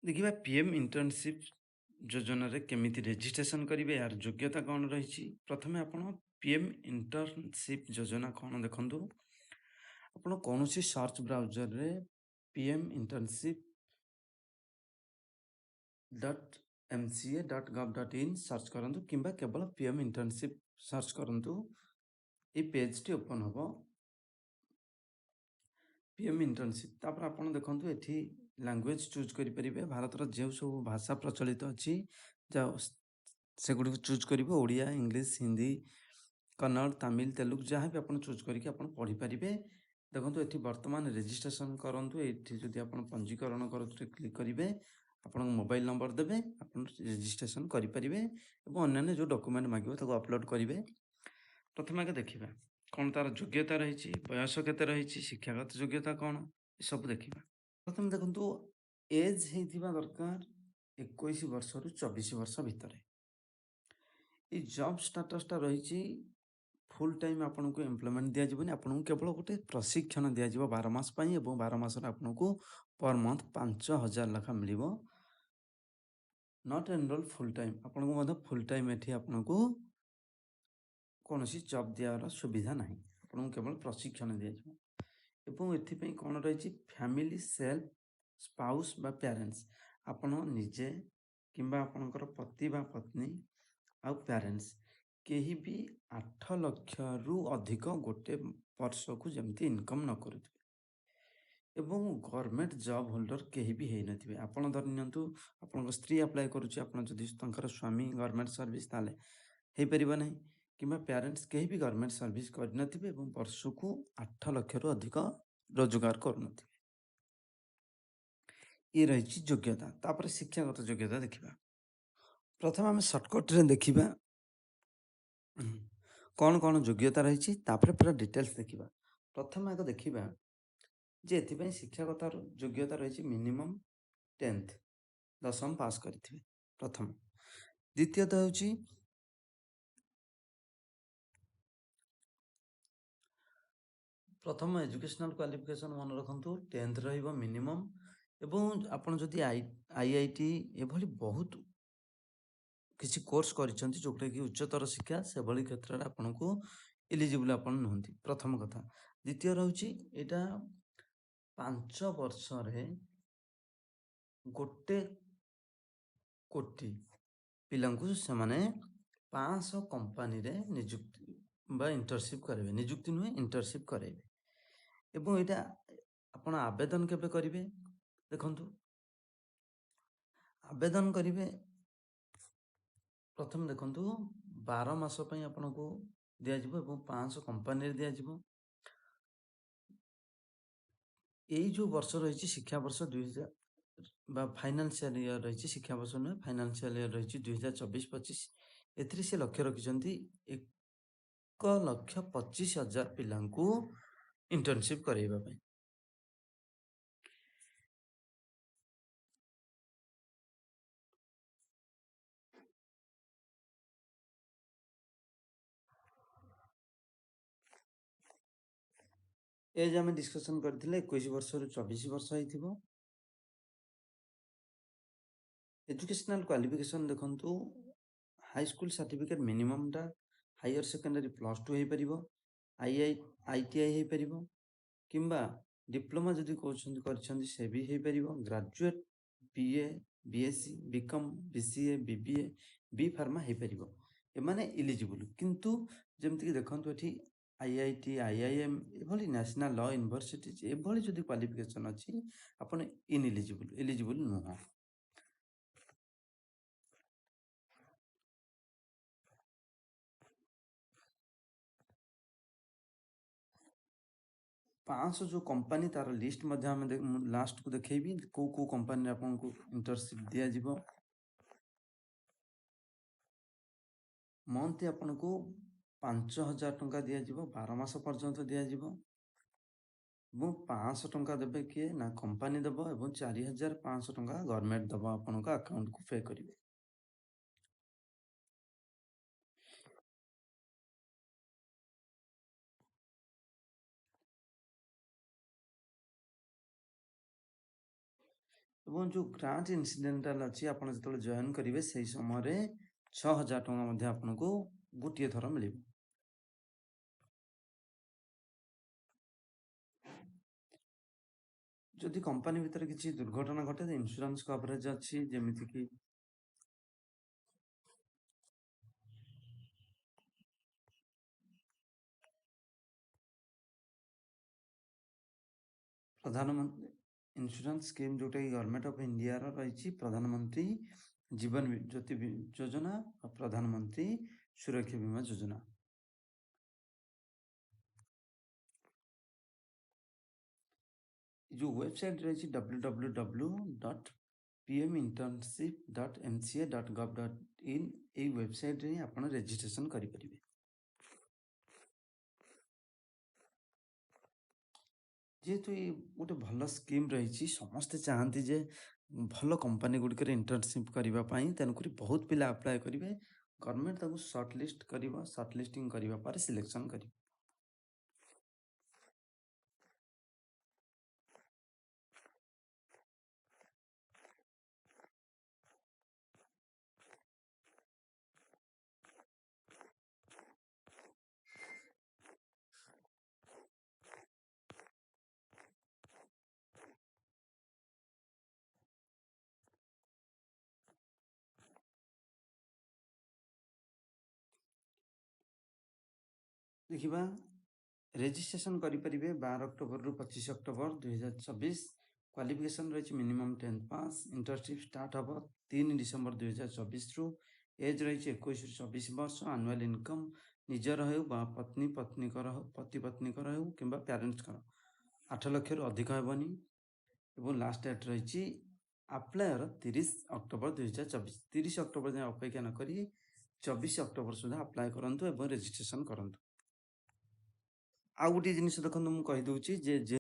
ଦେଖିବା PM internship ଯୋଜନାରେ କେମିତି ରେଜିଷ୍ଟ୍ରେସନ୍ କରିବେ, ଏହାର ଯୋଗ୍ୟତା କ'ଣ ରହିଛି? ପ୍ରଥମେ ଆପଣ ପିଏମ୍ ଇଣ୍ଟର୍ନସିପ୍ ଯୋଜନା କ'ଣ ଦେଖନ୍ତୁ। ଆପଣ କୌଣସି ସର୍ଚ୍ଚ ବ୍ରାଉଜରରେ ପିଏମ୍ ଇଣ୍ଟର୍ନସିପ୍ .mca.gov.in ସର୍ଚ୍ଚ କରନ୍ତୁ କିମ୍ବା କେବଳ ପିଏମ୍ ଇଣ୍ଟର୍ନସିପ୍ ସର୍ଚ୍ଚ କରନ୍ତୁ। এই ପେଜ୍‌ଟି ଓପନ୍ ହେବ। ପିଏମ୍ ଇଣ୍ଟର୍ନସିପ୍ ତାପରେ ଆପଣ ଦେଖନ୍ତୁ ଏଠି ଲାଙ୍ଗୁଏଜ୍ ଚୁଜ୍ କରିପାରିବେ। ଭାରତର ଯେଉଁ ସବୁ ଭାଷା ପ୍ରଚଳିତ ଅଛି ସେଗୁଡ଼ିକୁ ଚୁଜ୍ କରିବେ। ଓଡ଼ିଆ, ଇଂଲିଶ, ହିନ୍ଦୀ, କନ୍ନଡ଼, ତାମିଲ, ତେଲୁଗୁ ଯାହା ବି ଆପଣ ଚୁଜ୍ କରିକି ଆପଣ ପଢ଼ିପାରିବେ। ଦେଖନ୍ତୁ ଏଠି ବର୍ତ୍ତମାନ ରେଜିଷ୍ଟ୍ରେସନ୍ କରନ୍ତୁ। ଏଠି ଯଦି ଆପଣ ପଞ୍ଜୀକରଣ କରୁଥିବେ କ୍ଲିକ୍ କରିବେ, ଆପଣଙ୍କ ମୋବାଇଲ୍ ନମ୍ବର ଦେବେ, ଆପଣ ରେଜିଷ୍ଟ୍ରେସନ୍ କରିପାରିବେ ଏବଂ ଅନ୍ୟାନ୍ୟ ଯେଉଁ ଡକୁମେଣ୍ଟ ମାଗିବ ତାକୁ ଅପଲୋଡ଼ କରିବେ। ପ୍ରଥମେ ଆଗେ ଦେଖିବା କ'ଣ ତା'ର ଯୋଗ୍ୟତା ରହିଛି, ବୟସ କେତେ ରହିଛି, ଶିକ୍ଷାଗତ ଯୋଗ୍ୟତା କ'ଣ, ଏସବୁ ଦେଖିବା। ପ୍ରଥମେ ଦେଖନ୍ତୁ ଏଜ୍ ହେଇଥିବା ଦରକାର 21 ବର୍ଷରୁ 24 ବର୍ଷ ଭିତରେ। এই ଜବ୍ ଷ୍ଟାଟସ୍‌ଟା ରହିଛି ଫୁଲ୍ ଟାଇମ୍ ଆପଣଙ୍କୁ ଏମ୍ପ୍ଲୟମେଣ୍ଟ ଦିଆଯିବନି। ଆପଣଙ୍କୁ କେବଳ ଗୋଟେ ପ୍ରଶିକ୍ଷଣ ଦିଆଯିବ 12 ମାସ ପାଇଁ ଏବଂ 12 ମାସରେ ଆପଣଙ୍କୁ ପର୍ ମନ୍ଥ 5,000 ଲେଖା ମିଳିବ। ନଟ୍ ଏନରୋଲ୍ ଫୁଲ୍ ଟାଇମ୍, ଆପଣଙ୍କୁ ମଧ୍ୟ ଫୁଲ୍ ଟାଇମ୍ ଏଠି ଆପଣଙ୍କୁ କୌଣସି ଜବ୍ ଦିଆର ସୁବିଧା ନାହିଁ। ଆପଣଙ୍କୁ କେବଳ ପ୍ରଶିକ୍ଷଣ ଦିଆଯିବ ଏବଂ ଏଥିପାଇଁ କ'ଣ ରହିଛି ଫ୍ୟାମିଲି, ସେଲ୍ଫ, ସ୍ପାଉସ୍ ବା ପ୍ୟାରେଣ୍ଟସ୍, ଆପଣ ନିଜେ କିମ୍ବା ଆପଣଙ୍କର ପତି ବା ପତ୍ନୀ ଆଉ ପ୍ୟାରେଣ୍ଟସ୍ କେହି ବି 8 ଲକ୍ଷରୁ ଅଧିକ ଗୋଟେ ବର୍ଷକୁ ଯେମିତି ଇନକମ୍ ନ କରୁଥିବେ ଏବଂ ଗଭର୍ଣ୍ଣମେଣ୍ଟ ଜବ୍ ହୋଲ୍ଡର କେହି ବି ହେଇନଥିବେ। ଆପଣ ଧରି ନିଅନ୍ତୁ ଆପଣଙ୍କ ସ୍ତ୍ରୀ ଆପ୍ଲାଏ କରୁଛି, ଆପଣ ଯଦି ତାଙ୍କର ସ୍ୱାମୀ ଗଭର୍ଣ୍ଣମେଣ୍ଟ ସର୍ଭିସ୍ ତାହେଲେ ହେଇପାରିବ ନାହିଁ, କିମ୍ବା ପ୍ୟାରେଣ୍ଟସ୍ କେହି ବି ଗଭର୍ଣ୍ଣମେଣ୍ଟ ସର୍ଭିସ୍ କରିନଥିବେ ଏବଂ ବର୍ଷକୁ 8 ଲକ୍ଷରୁ ଅଧିକ ରୋଜଗାର କରୁନଥିବେ। ଇଏ ରହିଛି ଯୋଗ୍ୟତା। ତାପରେ ଶିକ୍ଷାଗତ ଯୋଗ୍ୟତା ଦେଖିବା। ପ୍ରଥମେ ଆମେ ସର୍ଟକଟ୍‌ରେ ଦେଖିବା କ'ଣ କ'ଣ ଯୋଗ୍ୟତା ରହିଛି, ତାପରେ ପୁରା ଡିଟେଲ୍ସ ଦେଖିବା। ପ୍ରଥମେ ଆଗ ଦେଖିବା ଯେ ଏଥିପାଇଁ ଶିକ୍ଷାଗତ ଯୋଗ୍ୟତା ରହିଛି ମିନିମମ୍ 10th, ଦଶମ ପାସ୍ କରିଥିବେ ପ୍ରଥମ। ଦ୍ୱିତୀୟତଃ ହେଉଛି ପ୍ରଥମ ଏଜୁକେସନାଲ୍ କ୍ୱାଲିଫିକେସନ୍ ମନେ ରଖନ୍ତୁ 10th ରହିବ ମିନିମମ୍ ଏବଂ ଆପଣ ଯଦି IIT ଏଭଳି ବହୁତ କିଛି କୋର୍ସ କରିଛନ୍ତି ଯେଉଁଟାକି ଉଚ୍ଚତର ଶିକ୍ଷା, ସେଭଳି କ୍ଷେତ୍ରରେ ଆପଣଙ୍କୁ ଏଲିଜିବୁଲ୍ ଆପଣ ନୁହନ୍ତି, ପ୍ରଥମ କଥା। ଦ୍ୱିତୀୟ ରହୁଛି ଏଇଟା 5 ବର୍ଷରେ 1 କୋଟି ପିଲାଙ୍କୁ ସେମାନେ 500 କମ୍ପାନୀରେ ନିଯୁକ୍ତି ବା ଇଣ୍ଟର୍ନସିପ୍ କରାଇବେ। ନିଯୁକ୍ତି ନୁହେଁ, ଇଣ୍ଟର୍ନସିପ୍ କରାଇବେ ଏବଂ ଏଇଟା ଆପଣ ଆବେଦନ କେବେ କରିବେ? ଦେଖନ୍ତୁ ଆବେଦନ କରିବେ ପ୍ରଥମେ ଦେଖନ୍ତୁ 12 ମାସ ପାଇଁ ଆପଣଙ୍କୁ ଦିଆଯିବ ଏବଂ 500 କମ୍ପାନୀରେ ଦିଆଯିବ। ଏଇ ଯେଉଁ ବର୍ଷ ରହିଛି ଶିକ୍ଷାବର୍ଷ 2000 ବା ଫାଇନାନ୍ସିଆଲ ଇୟର ରହିଛି, ଶିକ୍ଷାବର୍ଷ ନୁହେଁ ଫାଇନାନ୍ସିଆଲ ଇୟର ରହିଛି 2024-25। ଏଥିରେ ସେ ଲକ୍ଷ୍ୟ ରଖିଛନ୍ତି 1,25,000 ପିଲାଙ୍କୁ ଇଣ୍ଟର୍ନସିପ୍ କରାଇବା ପାଇଁ। ଏଜ୍ ଆମେ ଡିସ୍କସନ୍ କରିଥିଲେ 21 ବର୍ଷରୁ 24 ବର୍ଷ ହେଇଥିବ। ଏଜୁକେସନାଲ୍ କ୍ୱାଲିଫିକେସନ୍ ଦେଖନ୍ତୁ ହାଇସ୍କୁଲ ସାର୍ଟିଫିକେଟ୍ ମିନିମମ୍ଟା, ହାଇୟର ସେକେଣ୍ଡାରୀ +2 ହେଇପାରିବ, ITI ହେଇପାରିବ କିମ୍ବା ଡିପ୍ଲୋମା ଯଦି କରିଛନ୍ତି ସେ ବି ହେଇପାରିବ। Graduate BA, BSc, BCom, BCA, BBA, B pharma ହେଇପାରିବ। ଏମାନେ ଇଲିଜିବୁଲ୍, କିନ୍ତୁ ଯେମିତିକି ଦେଖନ୍ତୁ ଏଠି IIT, IIM ଏଭଳି ନ୍ୟାସନାଲ୍ ଲ ୟୁନିଭର୍ସିଟି ଏଭଳି ଯଦି କ୍ୱାଲିଫିକେସନ୍ ଅଛି ଆପଣ ଇଲିଜିବୁଲ୍ ନୁହଁ। 500 ଯେଉଁ କମ୍ପାନୀ ତାର ଲିଷ୍ଟ ମଧ୍ୟ ଆମେ ଲାଷ୍ଟକୁ ଦେଖେଇବି କେଉଁ କମ୍ପାନୀରେ ଆପଣଙ୍କୁ ଇଣ୍ଟର୍ନସିପ୍ ଦିଆଯିବ। ମନ୍ଥଲି ଆପଣଙ୍କୁ 5,000 ଟଙ୍କା ଦିଆଯିବ, 12 ମାସ ପର୍ଯ୍ୟନ୍ତ ଦିଆଯିବ ଏବଂ 500 ଟଙ୍କା ଦେବେ କିଏ ନା କମ୍ପାନୀ ଦେବ ଏବଂ 4,500 ଟଙ୍କା ଗଭର୍ଣ୍ଣମେଣ୍ଟ ଦେବ ଆପଣଙ୍କ ଆକାଉଣ୍ଟକୁ ପେ କରିବେ। ଏବଂ ଯେଉଁ ଗ୍ରାଣ୍ଟ ଇନସିଡେଣ୍ଟାଲ ଅଛି ଆପଣ ଯେତେବେଳେ ଜଏନ୍ କରିବେ ସେଇ ସମୟରେ 6,000 ଟଙ୍କା ମଧ୍ୟ ଆପଣଙ୍କୁ ଗୋଟିଏ ଥର ମିଳିବ। ଯଦି କମ୍ପାନୀ ଭିତରେ କିଛି ଦୁର୍ଘଟଣା ଘଟେ ଇନ୍ସୁରାନ୍ସ କଭରେଜ ଅଛି, ଯେମିତିକି ପ୍ରଧାନମନ୍ତ୍ରୀ ଇନ୍ସୁରାନ୍ସ ସ୍କିମ୍ ଯେଉଁଟାକି ଗଭର୍ଣ୍ଣମେଣ୍ଟ ଅଫ୍ ଇଣ୍ଡିଆର ରହିଛି, ପ୍ରଧାନମନ୍ତ୍ରୀ ଜୀବନ ଜ୍ୟୋତି ଯୋଜନା ଆଉ ପ୍ରଧାନମନ୍ତ୍ରୀ ସୁରକ୍ଷା ବୀମା ଯୋଜନା। जो वेबसाइट रही www.pminternship.mca.gov.in ये वेबसाइट रे आपण रजिस्ट्रेशन करि परिबे। जेहेतु ये गोटे भल स्कीम रही, समस्ते चाहती जे भल कंपनी गुड़िक इंटर्नशिप करने, तेणुक बहुत पिला अप्लाई करेंगे। गवर्नमेंट ताको सर्टलिस्ट कर सर्टलिस्टिंग करने पर सिलेक्शन कर। देखिबा रेजिस्ट्रेशन करें 12 अक्टोबर रु 25 अक्टोबर 2024। क्वालिफिकेशन रही मिनिमम 10th पास। इंटर्नशिप स्टार्ट हम 3 डिसेम्बर 2024 रु। एज रही 21 रु 24 वर्ष। आनुआल इनकम निजर हो पत्नी पत्नीकर पति पत्नीकर हो कि पेरेन्ट्स 8 लाख रु अधिक हेबनी। एवं लास्ट डेट रही अप्लायर 30 अक्टोबर 2024। 30 अक्टोबर जाए अपेक्षा न करी 24 अक्टोबर सुधा अप्लाई करंतु एवं रजिस्ट्रेशन करंतु। आउ गोटे जिनिस देखो मुझे कहीदे जे